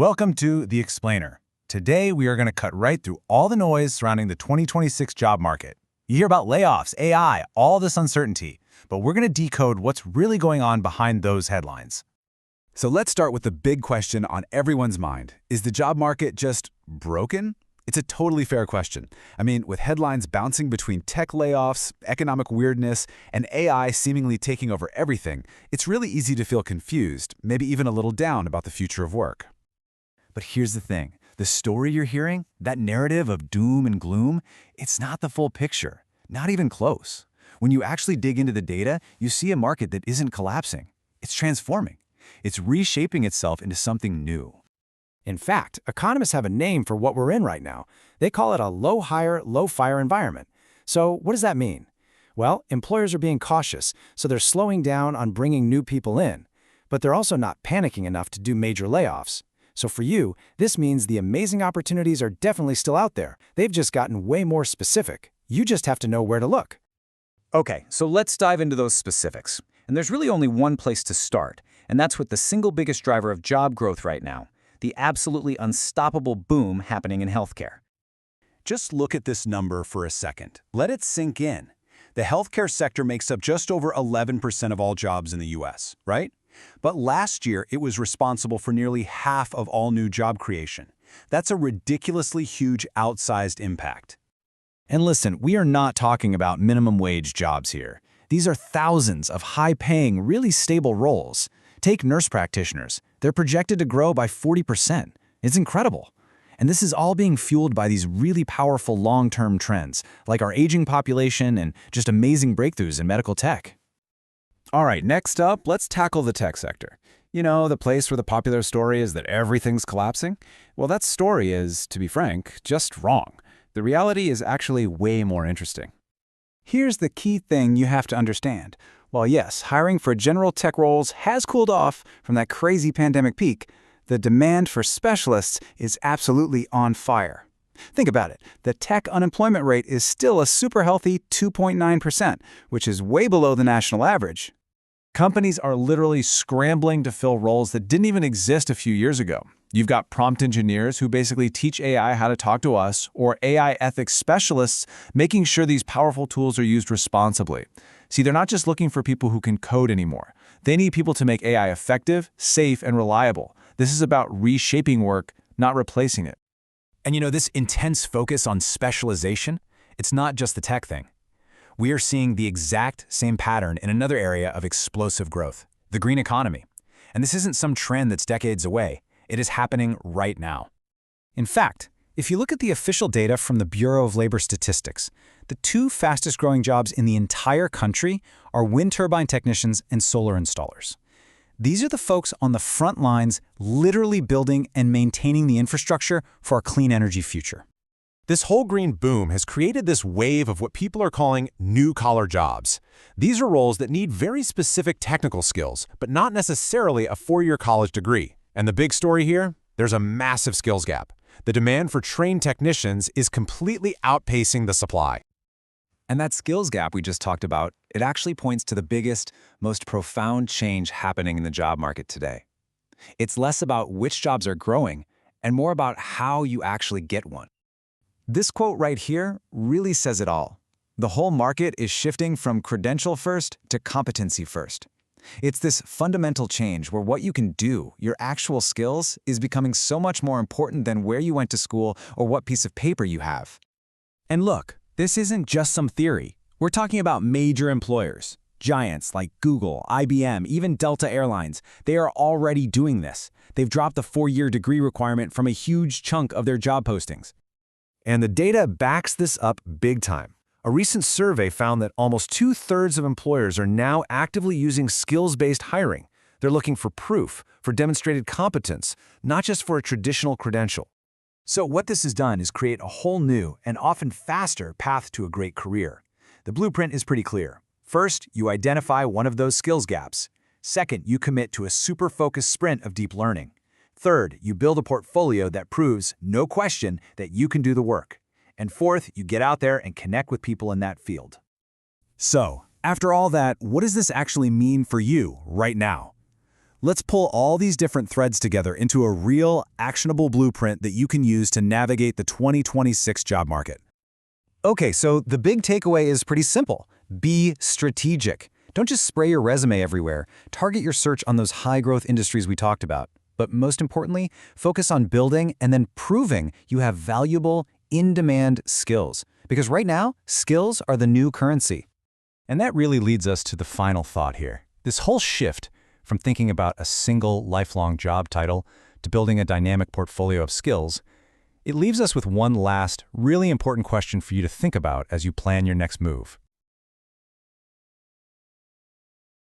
Welcome to The Explainer. Today, we are going to cut right through all the noise surrounding the 2026 job market. You hear about layoffs, AI, all this uncertainty, but we're going to decode what's really going on behind those headlines. So let's start with the big question on everyone's mind. Is the job market just broken? It's a totally fair question. I mean, with headlines bouncing between tech layoffs, economic weirdness, and AI seemingly taking over everything, it's really easy to feel confused, maybe even a little down about the future of work. But here's the thing. The story you're hearing, that narrative of doom and gloom, it's not the full picture. Not even close. When you actually dig into the data, you see a market that isn't collapsing. It's transforming. It's reshaping itself into something new. In fact, economists have a name for what we're in right now. They call it a low-hire, low-fire environment. So what does that mean? Well, employers are being cautious, so they're slowing down on bringing new people in. But they're also not panicking enough to do major layoffs. So for you, this means the amazing opportunities are definitely still out there. They've just gotten way more specific. You just have to know where to look. Okay, so let's dive into those specifics. And there's really only one place to start, and that's with the single biggest driver of job growth right now, the absolutely unstoppable boom happening in healthcare. Just look at this number for a second. Let it sink in. The healthcare sector makes up just over 11% of all jobs in the US, right? But last year, it was responsible for nearly half of all new job creation. That's a ridiculously huge outsized impact. And listen, we are not talking about minimum wage jobs here. These are thousands of high-paying, really stable roles. Take nurse practitioners. They're projected to grow by 40%. It's incredible. And this is all being fueled by these really powerful long-term trends, like our aging population and just amazing breakthroughs in medical tech. All right, next up, let's tackle the tech sector. You know, the place where the popular story is that everything's collapsing? Well, that story is, to be frank, just wrong. The reality is actually way more interesting. Here's the key thing you have to understand. While yes, hiring for general tech roles has cooled off from that crazy pandemic peak, the demand for specialists is absolutely on fire. Think about it. The tech unemployment rate is still a super healthy 2.9%, which is way below the national average. Companies are literally scrambling to fill roles that didn't even exist a few years ago. You've got prompt engineers who basically teach AI how to talk to us, or AI ethics specialists making sure these powerful tools are used responsibly. See, they're not just looking for people who can code anymore. They need people to make AI effective, safe, and reliable. This is about reshaping work, not replacing it. And you know, this intense focus on specialization, it's not just the tech thing. We are seeing the exact same pattern in another area of explosive growth, the green economy. And this isn't some trend that's decades away. It is happening right now. In fact, if you look at the official data from the Bureau of Labor Statistics, the two fastest growing jobs in the entire country are wind turbine technicians and solar installers. These are the folks on the front lines literally building and maintaining the infrastructure for our clean energy future. This whole green boom has created this wave of what people are calling new-collar jobs. These are roles that need very specific technical skills, but not necessarily a four-year college degree. And the big story here? There's a massive skills gap. The demand for trained technicians is completely outpacing the supply. And that skills gap we just talked about, it actually points to the biggest, most profound change happening in the job market today. It's less about which jobs are growing and more about how you actually get one. This quote right here really says it all. The whole market is shifting from credential first to competency first. It's this fundamental change where what you can do, your actual skills, is becoming so much more important than where you went to school or what piece of paper you have. And look, this isn't just some theory. We're talking about major employers. Giants like Google, IBM, even Delta Airlines, they are already doing this. They've dropped the 4-year degree requirement from a huge chunk of their job postings. And the data backs this up big time. A recent survey found that almost 2/3 of employers are now actively using skills-based hiring. They're looking for proof, for demonstrated competence, not just for a traditional credential. So what this has done is create a whole new and often faster path to a great career. The blueprint is pretty clear. First, you identify one of those skills gaps. Second, you commit to a super focused sprint of deep learning. Third, you build a portfolio that proves, no question, that you can do the work. And fourth, you get out there and connect with people in that field. So, after all that, what does this actually mean for you right now? Let's pull all these different threads together into a real, actionable blueprint that you can use to navigate the 2026 job market. Okay, so the big takeaway is pretty simple. Be strategic. Don't just spray your resume everywhere. Target your search on those high-growth industries we talked about. But most importantly, focus on building and then proving you have valuable, in-demand skills. Because right now, skills are the new currency. And that really leads us to the final thought here. This whole shift from thinking about a single lifelong job title to building a dynamic portfolio of skills, it leaves us with one last, really important question for you to think about as you plan your next move.